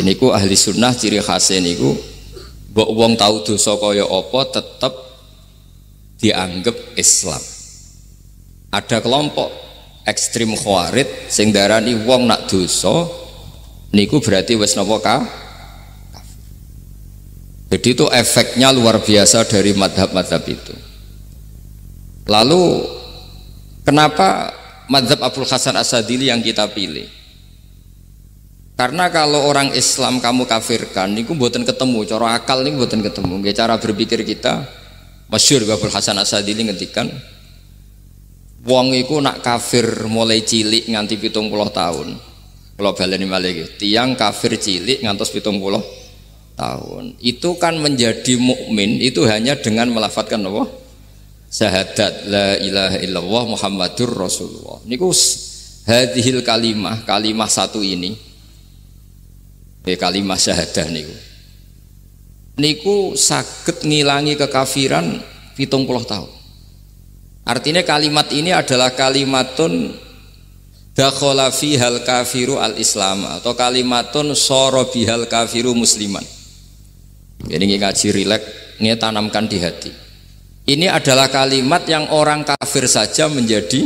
Ini ku ahli sunnah ciri khasnya niku mbok wong tau dosa kaya apa tetep dianggap Islam. Ada kelompok ekstrim khawarij sing darani wong nak dosa niku berarti wis napa kafir. Jadi itu efeknya luar biasa dari madhab-madhab itu. Lalu kenapa madhab Abul Hasan As-Sadili yang kita pilih? Karena kalau orang Islam kamu kafirkan niku mboten ketemu, cara akal niku mboten ketemu. Nggih cara berpikir kita masyhur Abul Hasan As-Sadili ngendikan wong iku nak kafir mulai cilik nganti 70 tahun. Kalau baleni malih tiyang kafir cilik ngantos 70 tahun. Itu kan menjadi mukmin itu hanya dengan melafadzkan apa? Syahadat la ilaha illallah Muhammadur Rasulullah. Niku hadhil kalimah satu ini. Kalimah syahadah niku saged ngilangi kekafiran 70 tahun. Artinya kalimat ini adalah kalimatun dakhala fihal kafiru al-islam atau kalimatun sara bihal kafiru musliman. Jadi ngaji rileks, ini tanamkan di hati. Ini adalah kalimat yang orang kafir saja menjadi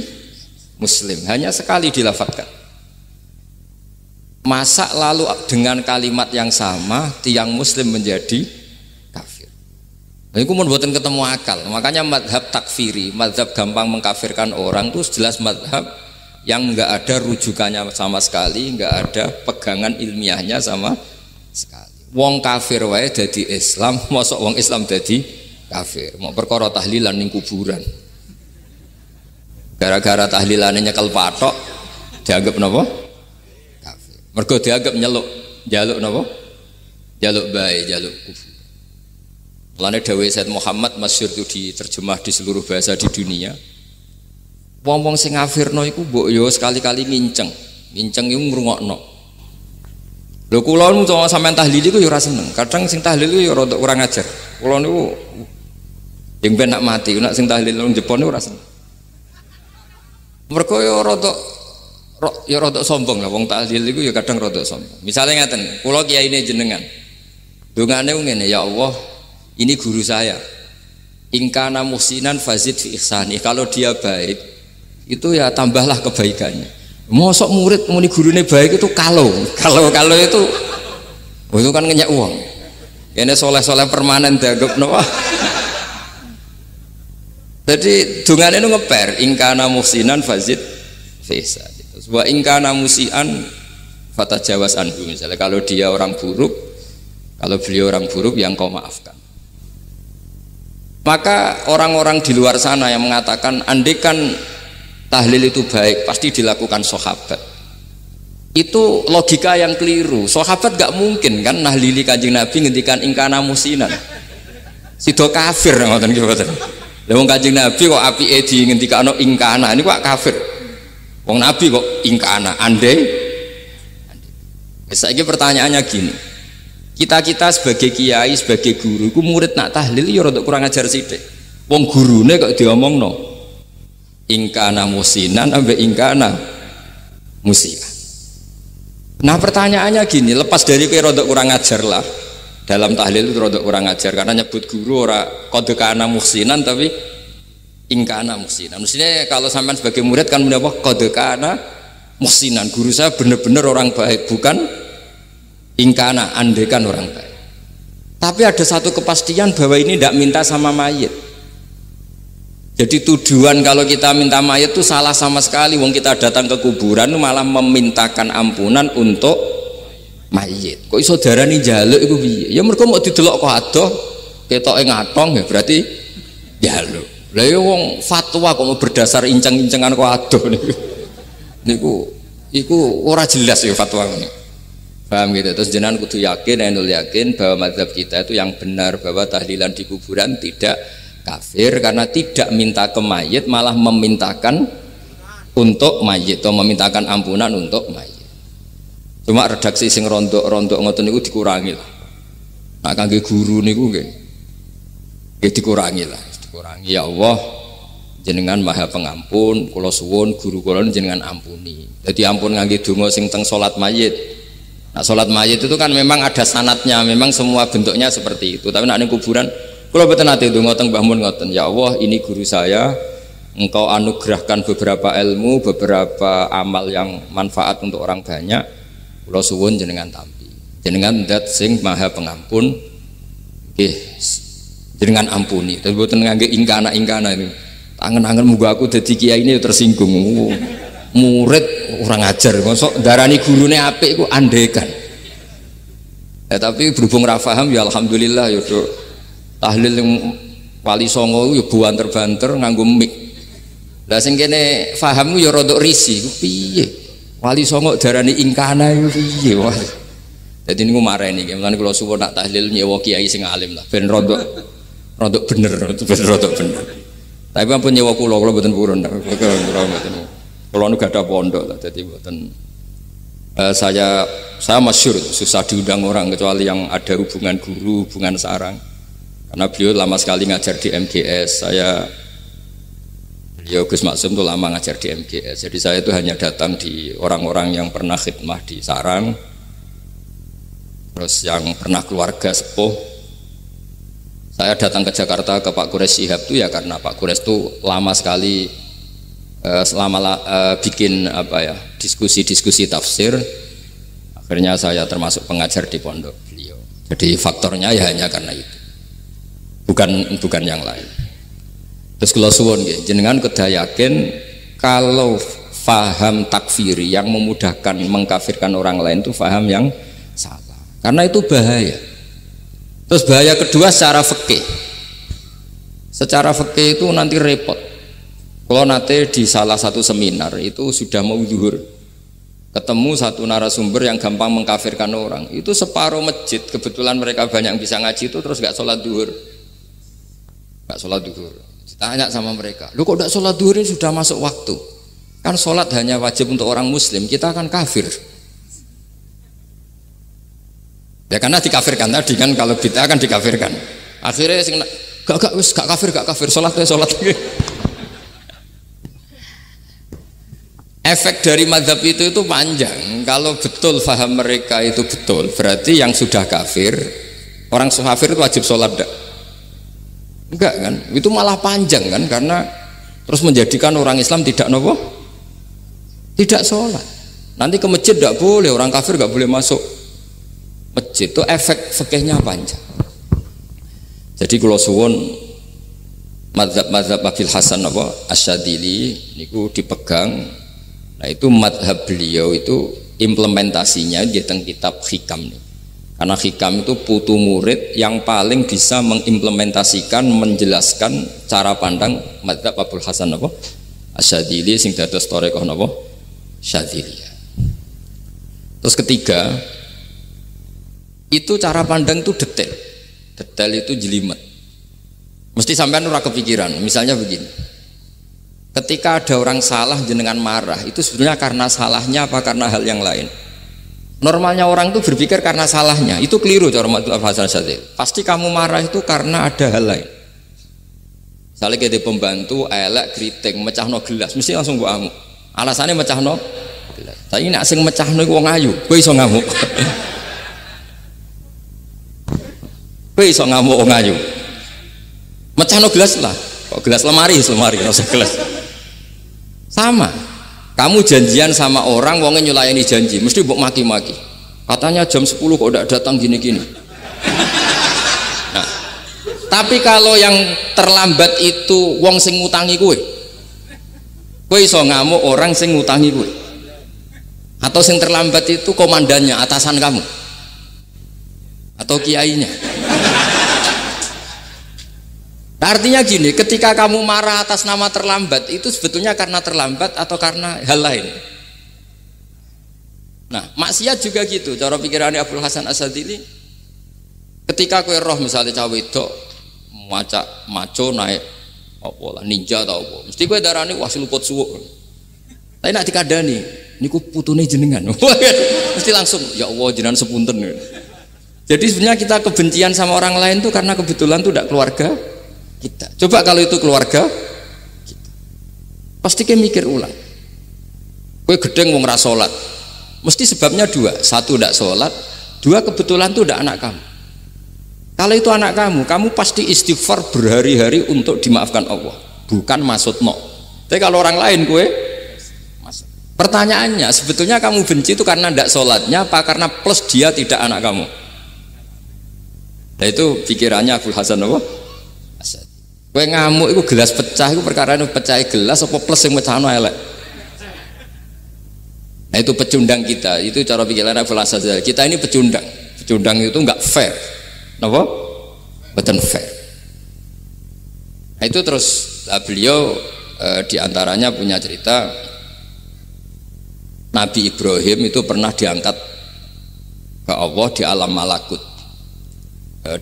muslim, hanya sekali dilafadzkan. Masa lalu dengan kalimat yang sama tiang muslim menjadi kafir. Ini kumun buatan ketemu akal. Makanya madhab takfiri, madhab gampang mengkafirkan orang itu jelas madhab yang enggak ada rujukannya sama sekali, enggak ada pegangan ilmiahnya sama sekali. Wong kafir wae dadi Islam, mosok wong Islam dadi kafir. Mau perkara tahlilan ning kuburan. Gara-gara tahlilane nyekel patok dianggap napa? Mergo dianggap jaluk napa? Jaluk bae, jaluk kufur. Mulane dawuh Said Muhammad masyhur itu diterjemah di seluruh bahasa di dunia. Wong-wong sing ngafirno iku mbok yo sekali-kali nginceng iku ngrungokno. Lho kula nu sampean tahlil iku yo ora seneng. Kadang sing tahlil iku yo rada kurang ajar. Kula niku yang ben nak mati, nak sing tahlil nang Jepang ora seneng. Mergo yo rada sombong lah wong tahlil iku ya kadang rada sombong. Misale ngaten, kula kiyaine jenengan. Dongane ngene, ya Allah, ini guru saya. Ingkana muhsinan fazid fi ihsani. Kalau dia baik, itu ya tambahlah kebaikannya. Mosok murid muni gurune baik itu kalau itu itu kan ngenyak uang. Ini soleh-soleh permanen dianggap napa? Jadi dongane itu ngeper, ingkana muhsinan fazid fi ihsani. Wa ingkana musian fatajawas anhu, misalnya kalau dia orang buruk, kalau beliau orang buruk yang kau maafkan. Maka orang-orang di luar sana yang mengatakan andekan tahlil itu baik pasti dilakukan sahabat, itu logika yang keliru. Sahabat gak mungkin kan nahlili Kanjeng Nabi ngendikan ingkana musinan sido kafir ngoten nggih mboten. Lha wong Kanjeng Nabi kok apike di ngendikano ingkana ini kok kafir. Wong Nabi kok ingkana andai. Saiki pertanyaannya gini. Kita sebagai kiai, sebagai guru, ku murid nak tahlil ya rada kurang ajar sithik. Wong gurune kok diomongno ingkana musinan ambek ingkana musia. Nah pertanyaannya gini, lepas dari kowe rada kurang ajar lah. Dalam tahlil itu rada kurang ajar karena nyebut guru ora qad kana musinan tapi ingkana muhsinan. Maksudnya kalau sampean sebagai murid kan menapa qad kana muhsinan. Guru saya benar-benar orang baik, bukan ingkana andekan orang baik. Tapi ada satu kepastian bahwa ini tidak minta sama mayit. Jadi tujuan kalau kita minta mayit itu salah sama sekali. Wong kita datang ke kuburan malah memintakan ampunan untuk mayit. Kok iso darani njaluk iku piye? Ya mergo mau didelok kok adoh ketoke ngatong ya berarti njaluk. Lah ya wong fatwa kok mau berdasar inceng-incengan kok adoh niku ora jelas ya fatwa ini. Paham gitu. Terus jenengan kudu yakin, ainul yakin bahwa mazhab kita itu yang benar bahwa tahlilan di kuburan tidak kafir karena tidak minta ke mayit malah memintakan untuk mayit atau memintakan ampunan untuk mayit. Cuma redaksi sing rontok-rontok ngoten niku dikurangi lah. Nah kangge guru niku nggih dikurangi lah. Kurangi ya Allah jenengan maha pengampun kula suwun guru kula jenengan ampuni. Jadi ampun ngangge donga sing teng salat mayit Nah, sholat mayit itu kan memang ada sanatnya, memang semua bentuknya seperti itu. Tapi nak ning kuburan, kalau betul nanti itu ngotong bangun ngoten, ya Allah ini guru saya, engkau anugerahkan beberapa ilmu, beberapa amal yang manfaat untuk orang banyak. Kula suwun jenengan tampi, jenengan dat sing maha pengampun, jenengan ampuni. Tapi betul ngangge ingkana ini, tangan muga aku dadi kiai ini tersinggung. Murid orang ajar, masuk darani gurune apik iku andekan. Tapi berhubung ra paham ya alhamdulillah ya do tahlil yang wali songo ya banter-banter nganggo mik. Lah sing kene paham ya rada risi ku piye? Wali songo darani ingkana iku piye wah. Dadi niku mareni iki, mulane kula suwun nak tahlil nyewa kiai sing alim lah ben rada bener, ben rada bener. Tapi ampun nyewa kula mboten purun. Kalau nu gak ada pondok, jadi buatan saya masyhur susah diundang orang kecuali yang ada hubungan guru, hubungan sarang. Karena beliau lama sekali ngajar di MGS. Beliau Gus Maksum tuh lama ngajar di MGS. Jadi saya itu hanya datang di orang-orang yang pernah khidmah di sarang, terus yang pernah keluarga sepuh. Saya datang ke Jakarta ke Pak Quraisy Shihab itu ya karena Pak Quraisy itu lama sekali bikin diskusi tafsir. Akhirnya saya termasuk pengajar di pondok beliau. Jadi faktornya ya hanya karena itu, bukan yang lain. Terus kula suwun nggih jenengan kedah yakin kalau faham takfiri yang memudahkan mengkafirkan orang lain itu faham yang salah, karena itu bahaya. Terus bahaya kedua secara fikih itu nanti repot. Kalau nanti di salah satu seminar itu sudah mau zuhur, ketemu satu narasumber yang gampang mengkafirkan orang, itu separuh masjid kebetulan mereka banyak yang bisa ngaji itu terus nggak sholat zuhur. Ditanya sama mereka, lu kok nggak sholat zuhur, ini sudah masuk waktu, kan sholat hanya wajib untuk orang muslim, kita akan kafir. Ya karena dikafirkan tadi kan, kalau kita akan dikafirkan. Akhirnya gak kafir, sholat. Efek dari mazhab itu panjang. Kalau betul faham mereka itu betul, berarti yang sudah kafir, orang kafir itu wajib sholat enggak kan? Itu malah panjang kan, karena terus menjadikan orang Islam tidak sholat. Nanti ke masjid tidak boleh, orang kafir nggak boleh masuk masjid. Itu efek fikihnya panjang. Jadi kalau suwon mazhab Abil Hasan Asyadzili niku dipegang. Nah itu madhab beliau itu implementasinya di kitab Hikam nih. Karena Hikam itu putu murid yang paling bisa mengimplementasikan, menjelaskan cara pandang madhab Abul Hasan Asyadzili sing dados thariqah Syadziliyah. Terus ketiga, itu cara pandang itu detail itu jelimet. Mesti sampean ora kepikiran. Misalnya begini. Ketika ada orang salah jenengan marah, itu sebenarnya karena salahnya apa karena hal yang lain? Normalnya orang itu berpikir karena salahnya, itu keliru cara Abul Hasan Asyadzili. Pasti kamu marah itu karena ada hal lain. Misalnya kayak pembantu elek kriting mecahno gelas, mesti langsung gua ngamuk. Alasannya mecahno gelas. Tapi nek sing mecahno iku wong ayu, kowe iso ngamuk. Kowe iso ngamuk wong ayu. Mecahno gelas lah. Kok gelas lemari, rasa gelas. Sama, kamu janjian sama orang, wongnya nyulayani janji, mesti mbok maki-maki. Katanya jam 10 kok udah datang gini-gini. Nah, tapi kalau yang terlambat itu wong sing ngutangi kowe iso ngamuk orang sing ngutangi kowe. Atau sing terlambat itu komandannya, atasan kamu, atau kiainya. Nah, artinya gini, ketika kamu marah atas nama terlambat, itu sebetulnya karena terlambat atau karena hal lain. Nah, maksiat juga gitu. Cara pikirannya Abul Hasan Asyadzili, ketika kowe roh misalnya cawe wedok maco naik ninja atau apa, mesti kowe darani wah luput suwuk. Tapi nak dikandani, niku putune jenengan. Mesti langsung ya Allah jenengan sepunten. Jadi sebenarnya kita kebencian sama orang lain tuh karena kebetulan tuh tidak keluarga kita. Coba kalau itu keluarga kita, pasti kayak mikir ulang. Kowe gedeng wong ra salat, Mesti sebabnya dua, satu tidak sholat, dua kebetulan itu tidak anak kamu. Kalau itu anak kamu, kamu pasti istighfar berhari-hari untuk dimaafkan Allah, bukan maksud no. Tapi kalau orang lain kue, pertanyaannya sebetulnya kamu benci itu karena tidak sholatnya, apa karena plus dia tidak anak kamu? Nah itu pikirannya Abul Hasan apa? Kue ngamuk itu gelas pecah, itu perkara itu pecah gelas apa plus yang pecah no elek. Nah itu pecundang kita, itu cara pikiran Abul Hasan. Kita ini pecundang, pecundang itu nggak fair. Kenapa? Betul fair. Nah, itu terus beliau diantaranya punya cerita Nabi Ibrahim itu pernah diangkat ke Allah di alam malakut.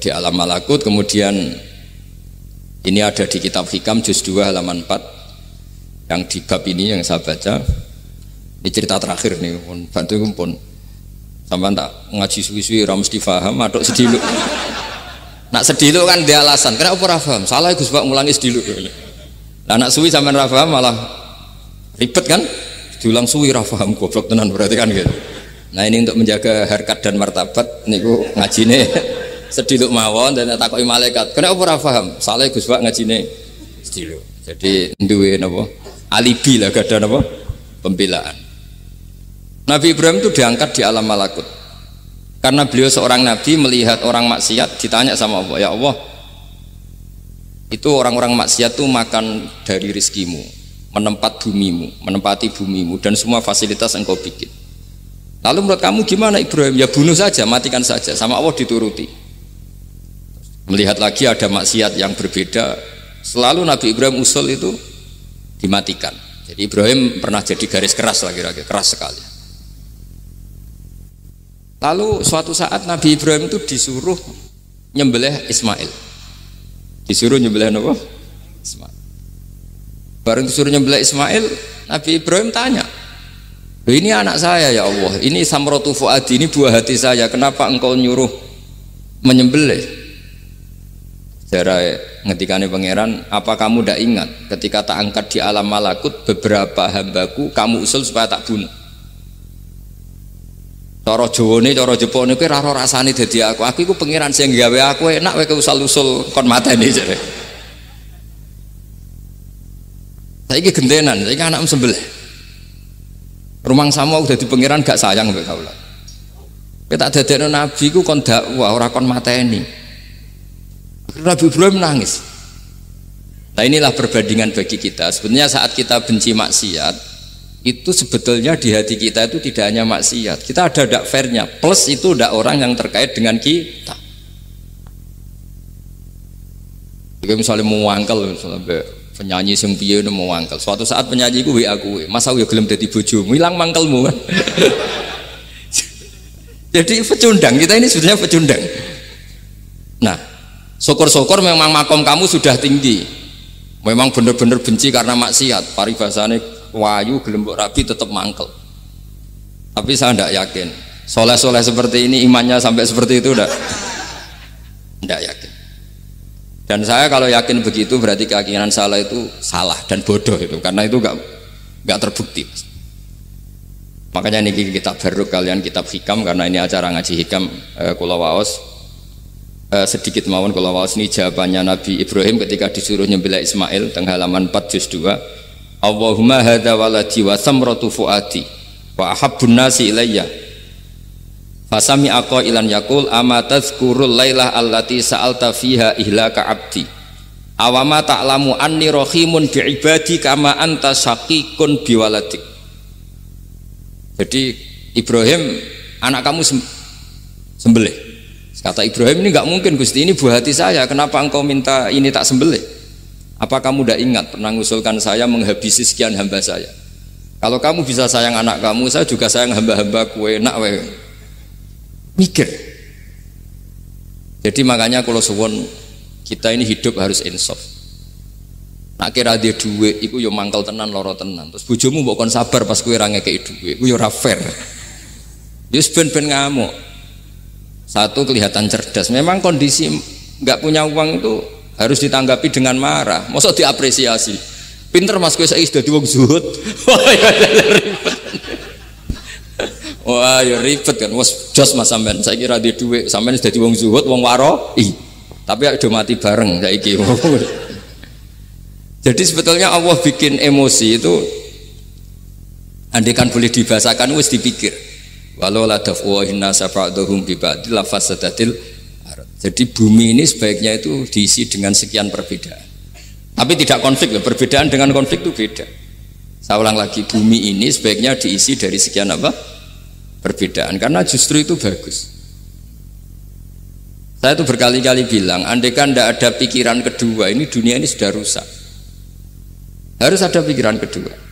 Di alam malakut kemudian ini ada di kitab Hikam juz 2 halaman 4 yang di bab ini yang saya baca. Ini cerita terakhir nih, bantu pun. Sampai tak ngaji suwi-suwi ra mesti paham, aduk sediluk. Nak sediluk kan dia alasan, kenapa ora paham? Salah Gus Pak ngulangi sediluk. Lah nak suwi sampean ra paham malah ribet kan? Diulang suwi ra paham goblok tenan berarti kan gitu. Nah ini untuk menjaga harkat dan martabat niku ngajine sediluk mawon dan takoki malaikat. Kenapa ora paham? Salah Gus Pak ngajine sediluk. Jadi duwe napa? Alibi lah gak ada napa? Pembelaan. Nabi Ibrahim itu diangkat di alam malakut karena beliau seorang nabi melihat orang maksiat, ditanya sama Allah, ya Allah itu orang-orang maksiat itu makan dari rizkimu, menempati bumimu dan semua fasilitas engkau bikin. Lalu menurut kamu gimana Ibrahim? Ya bunuh saja, matikan saja. Sama Allah dituruti. Melihat lagi ada maksiat yang berbeda, selalu Nabi Ibrahim usul itu dimatikan. Jadi Ibrahim pernah jadi garis keras lagi, keras sekali. Lalu suatu saat Nabi Ibrahim itu disuruh nyembelih Ismail. Disuruh nyembelih apa? Ismail. Bareng disuruh nyembelih Ismail, Nabi Ibrahim tanya, ini anak saya ya Allah, ini samratu fuadi, ini buah hati saya, kenapa engkau nyuruh menyembelih? Sejarah ngetikane pangeran, apa kamu tidak ingat ketika tak angkat di alam malakut beberapa hambaku kamu usul supaya tak bunuh? Cara Jawane, cara Jepone kuwi ora rasane dadi aku. Aku iku pangeran sing gawe aku enak wae usul-usul kon mateni jare. Saiki gentenan, saiki anakmu sembelih. Rumang sama udah di pangeran gak sayang mbek kaula. Kowe tak dadekno nabi ku kon dakwah ora kon mateni. Nabi Ibrahim nangis. Nah inilah perbandingan bagi kita. Sebenarnya saat kita benci maksiat itu sebetulnya di hati kita itu tidak hanya maksiat, kita ada dak fairnya, plus itu dak orang yang terkait dengan kita. Jika misalnya mau wangkel, misalnya penyanyi sing piye mau wangkel, suatu saat penyanyi ku WA aku, mas aku ya gelem dadi bojomu, hilang mangkelmu kan. Jadi pecundang, kita ini sebetulnya pecundang. Nah, syukur-syukur memang makom kamu sudah tinggi, memang benar-benar benci karena maksiat, paribasane wayu gelembok rabi tetap mangkel. Tapi saya tidak yakin soleh-soleh seperti ini imannya sampai seperti itu tidak yakin. Dan saya kalau yakin begitu berarti keyakinan salah itu salah dan bodoh itu, karena itu nggak terbukti. Makanya ini kitab baru kalian kitab hikam, karena ini acara ngaji hikam kula waos sedikit mawon kula waos ini jawabannya Nabi Ibrahim ketika disuruh nyembelih Ismail teng halaman 4 juz 2. Allahumma hadza waladi wa samratu fuadi wa ahabbun nasi ilayya fasami aqailan yaqul ama tazkurul lailah allati sa'alta fiha ihlaka abdi awama ta'lamu anni rahimun bi ibadi kama anta syaqiqun bi waladik. Jadi Ibrahim, anak kamu sembelih. Kata Ibrahim, ini enggak mungkin Gusti, ini buah hati saya, kenapa engkau minta ini tak sembelih? Apa kamu tidak ingat pernah mengusulkan saya menghabisi sekian hamba saya? Kalau kamu bisa sayang anak kamu, saya juga sayang hamba-hamba kue enak we. Mikir. Jadi makanya kalau suwon kita ini hidup harus insaf. Nak kira dia duit, iku yo mangkel tenan loro tenan. Terus bojomu mbok kon sabar pas kue ra ngekeki duit, iku yo ora fair. Yo ben ngamuk. Satu kelihatan cerdas. Memang kondisi nggak punya uang itu harus ditanggapi dengan marah, mosok diapresiasi. Pinter mas kowe saiki dadi wong zuhud. Oh Wah, ya ribet kan. Wes jos Mas sampean. Saiki ra duwe dhuwit, sampean wis dadi wong zuhud, wong waro. Tapi udah mati bareng saiki. Jadi sebetulnya Allah bikin emosi itu andaikan boleh dibahasakan wis dipikir. Walau la dafwa inna safa'dhum bi ba'd la fasadatil ard. Jadi bumi ini sebaiknya itu diisi dengan sekian perbedaan. Tapi tidak konflik loh, perbedaan dengan konflik itu beda. Saya ulang lagi, bumi ini sebaiknya diisi dari sekian apa? Perbedaan, karena justru itu bagus. Saya itu berkali-kali bilang, andaikan tidak ada pikiran kedua, ini dunia ini sudah rusak. Harus ada pikiran kedua.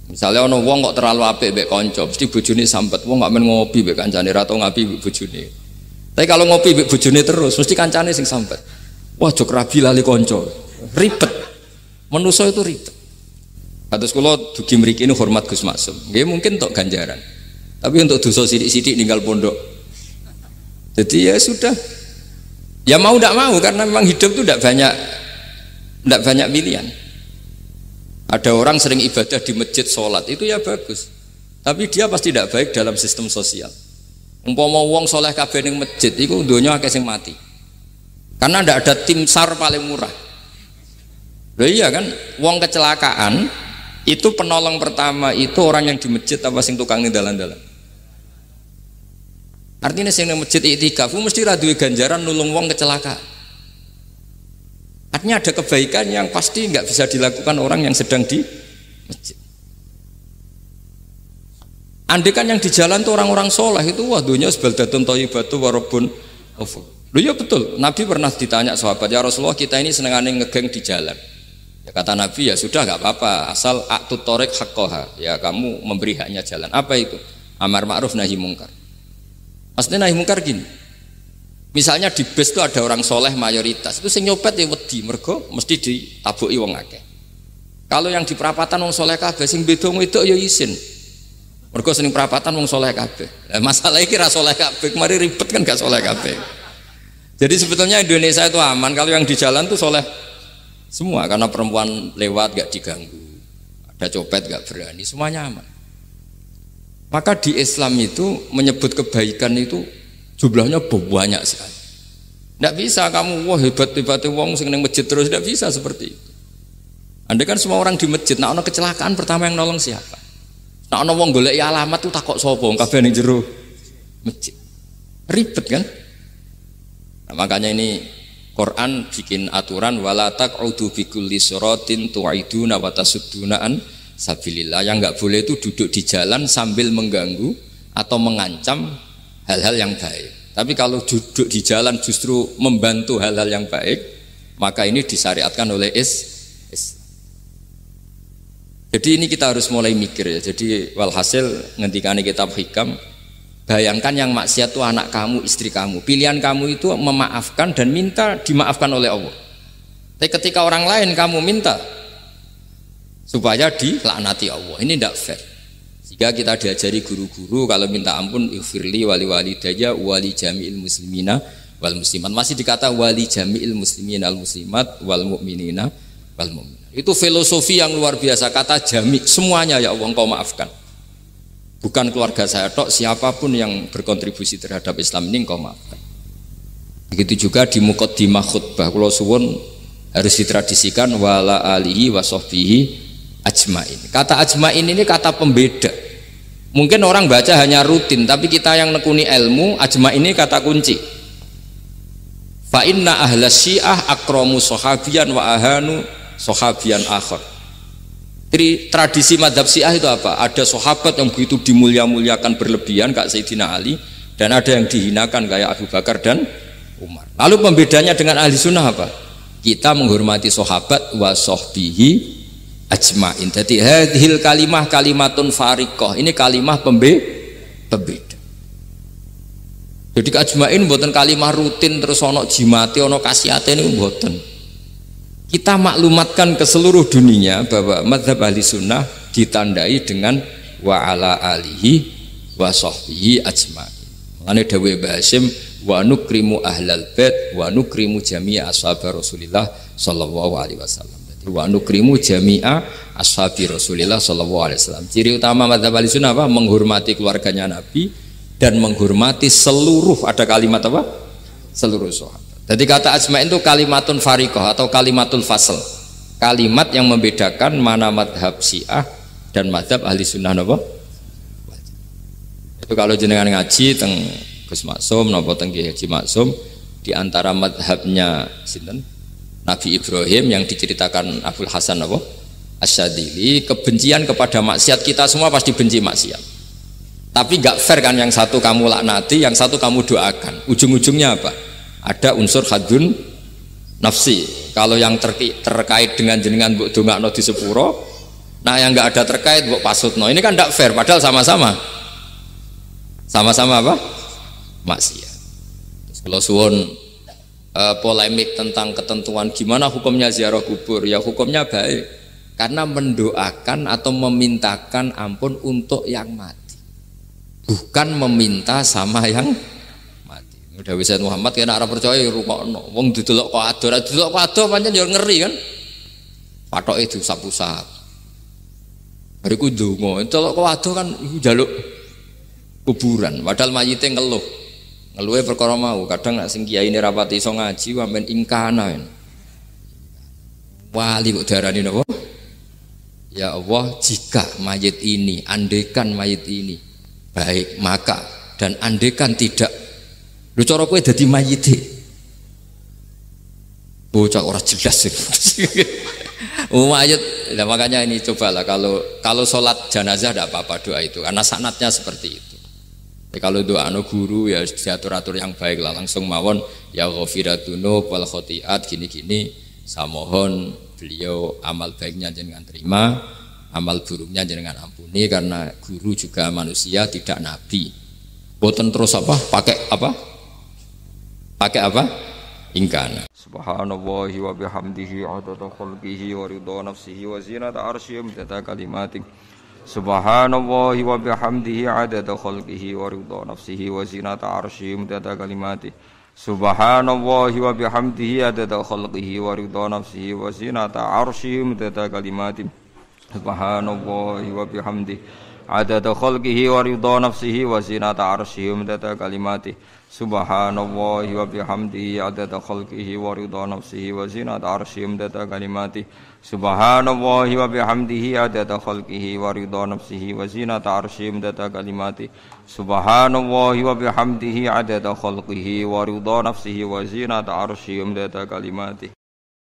Misalnya ono wong kok terlalu apik mbek kanca, mesti bojone sampet. Wong gak men ngopi mbek kancane, ra tau ngapi mbek bojone. Tapi kalau ngopi mbek bojone terus, mesti kancane sing sampet. Wah, jok rabi lali kanca. Ribet. Manusa itu ribet. Kados kula dugi mriki ini hormat Gus Maksum. Nggih mungkin tok ganjaran. Tapi untuk dosa sidik-sidik ninggal pondok. Jadi ya sudah. Ya mau tidak mau karena memang hidup itu tidak banyak pilihan. Ada orang sering ibadah di masjid sholat itu ya bagus, tapi dia pasti tidak baik dalam sistem sosial. Umpama wong soleh kabeh ning masjid itu donya akeh sing mati. Karena tidak ada tim SAR paling murah. Loh iya kan, wong kecelakaan itu penolong pertama itu orang yang di masjid apa sing tukang ning dalan-dalan. Artinya sing ning masjid iktikaf mesti ra duwe ganjaran nulung wong kecelakaan. Artinya ada kebaikan yang pasti nggak bisa dilakukan orang yang sedang di masjid. Andai kan yang di jalan tuh orang-orang soleh itu wah dunia sebaldatun thayyibatu warabun ghafur. Loh ya betul. Nabi pernah ditanya sahabat, ya Rasulullah kita ini senengane ngegeng di jalan. Ya kata Nabi ya sudah nggak apa-apa asal aqtut thoriq haqqaha. Ya kamu memberi haknya jalan. Apa itu? Amar ma'ruf nahi mungkar. Maksudnya nahi mungkar gini. Misalnya di bus itu ada orang soleh mayoritas, itu sing nyopet ya wedi, mergo mesti ditabuki wong akeh. Kalau yang di perapatan wong soleh kabeh, sing beda wedok ya isin. Mergo sing perapatan wong soleh kabeh. Lah masalah iki ra soleh kabeh, kemari ribet kan gak soleh kabeh. Jadi sebetulnya Indonesia itu aman kalau yang di jalan tuh soleh semua karena perempuan lewat gak diganggu. Ada copet gak berani, semuanya aman. Maka di Islam itu menyebut kebaikan itu jumlahnya banyak sekali. Tidak bisa kamu wah hebat-hebatnya wong sing ning masjid terus, tidak bisa seperti itu. Andai kan semua orang di masjid, nah ono kecelakaan pertama yang nolong siapa? Nah ono wong golek alamat tuh takok sapa kabeh ning jero masjid. Ribet kan? Nah, makanya ini Quran bikin aturan wala taq'udu bi kulli siratin tu'iduna wa tasudduna an sabilillah. Yang enggak boleh itu duduk di jalan sambil mengganggu atau mengancam hal-hal yang baik. Tapi kalau duduk di jalan justru membantu hal-hal yang baik, maka ini disyariatkan oleh Islam. Jadi ini kita harus mulai mikir ya. Jadi walhasil ngendikane kitab hikam, bayangkan yang maksiat itu anak kamu, istri kamu. Pilihan kamu itu memaafkan dan minta dimaafkan oleh Allah. Tapi ketika orang lain kamu minta supaya dilaknati Allah, ini tidak fair. Jika kita diajari guru-guru kalau minta ampun ighfirli wali walidayya wali jami'il muslimina wal muslimat, masih dikata wali jami'il muslimina al muslimat wal mu'minina wal mu'minat. Itu filosofi yang luar biasa, kata jami' semuanya ya Allah engkau maafkan. Bukan keluarga saya tok, siapapun yang berkontribusi terhadap Islam ini engkau maafkan. Begitu juga di muqaddimah khutbah kula suwun harus ditradisikan wala alihi wa sahbihi ajmain. Kata ajmain ini kata pembeda. Mungkin orang baca hanya rutin, tapi kita yang nekuni ilmu, ajma ini kata kunci. Fa inna ahlas syiah akramu sahabiyan wa ahanu sahabiyan akhar. Jadi tradisi madhab syiah itu apa? Ada sahabat yang begitu dimulia-muliakan berlebihan kayak Sayyidina Ali, dan ada yang dihinakan kayak Abu Bakar dan Umar. Lalu pembedanya dengan ahli sunnah apa? Kita menghormati sahabat wa sahbihi ajmain. Jadi hadhil kalimah kalimatun fariqah. Ini kalimah pembeda. Jadi ajmain mboten kalimah rutin terus ono jimate ono kasiate niku mboten. Kita maklumatkan ke seluruh dunia bahwa mazhab ahli sunnah ditandai dengan wa ala alihi wa sahbihi ajmain. Mane dawuh Mbah Hasyim wa nukrimu ahlal bait wa nukrimu jami'a ashab Rasulillah sallallahu alaihi wasallam. Wa nukrimu jami'a ashabi Rasulillah sallallahu alaihi wasallam. Ciri utama mazhab Ahlussunnah apa? Menghormati keluarganya Nabi dan menghormati seluruh, ada kalimat apa? Seluruh sahabat. Jadi kata ajma'in itu kalimatun fariqah atau kalimatul fasl. Kalimat yang membedakan mana madhab Syiah dan madhab ahli sunnah apa? Itu kalau jenengan ngaji teng Gus Maksum napa teng Kiai Haji Maksum, di antara madhabnya sinten? Nabi Ibrahim yang diceritakan Abdul Hasan apa? Asyadili, kebencian kepada maksiat, kita semua pasti benci maksiat. Tapi gak fair kan, yang satu kamu laknati, yang satu kamu doakan. Ujung-ujungnya apa? Ada unsur hadun nafsi. Kalau yang terkait dengan jenengan mbok dongakno di sepuro, nah yang nggak ada terkait mbok pasutno. Ini kan tidak fair, padahal sama-sama apa? Maksiat. Terus kalau suwun polemik tentang ketentuan gimana hukumnya ziarah kubur, ya hukumnya baik karena mendoakan atau memintakan ampun untuk yang mati, bukan meminta sama yang udah Sayyid Muhammad kena arah percaya rungokno wong didelok kok ado, didelok kok ado pancen yo ngeri kan. Patoke diusap-usap. Bariku ndonga, delok kok ado kan iku njaluk kuburan, padahal mayite ngeluh. Ngeluhe perkara mau, kadang nek sing kiyaine rapati iso ngaji sampean ingkana. Wali kok diarani napa? Ya Allah, jika mayit ini, andekan mayit ini baik, maka dan andekan tidak, lu cara kowe dadi mayite. Bocah ora jelas sih. Mayit, nah makanya ini cobalah kalau sholat jenazah tidak apa-apa doa itu, karena sanatnya seperti itu. Ya, kalau doa guru ya diatur-atur yang baik lah, langsung mawon ya ghafiratunu wal khotiat gini-gini. Saya mohon beliau amal baiknya jangan terima, amal buruknya jangan ampuni, karena guru juga manusia tidak nabi. Boten terus apa? Pakai apa? Ingkana. Subhanallahi wa bihamdihi adada khalqihi wa ridha nafsihi wa zinata arsyihi midada kalimatih. Subhanallahi wa bihamdihi adada khalqihi wa ridha nafsihi wa zinata arsyihi midada kalimatih. Subhanallahi wa bihamdihi adada khalqihi wa ridha nafsihi wa zinata arsyihi midada kalimatih. Subhanallahi wa bihamdihi adada khalqihi wa ridha nafsihi wa zinata arsyihi midada kalimatih. Subhanallahi wa bihamdihi adada khalqihi wa ridha nafsihi wa zinata arsyihi midada kalimatih. Subhanallahi wa bihamdihi adada khalqihi wa ridha nafsihi wa zinata arsyihi midada kalimatih. Subhanallahi wa bihamdihi adada khalqihi wa ridha nafsihi wa zinata arsyihi midada kalimatih.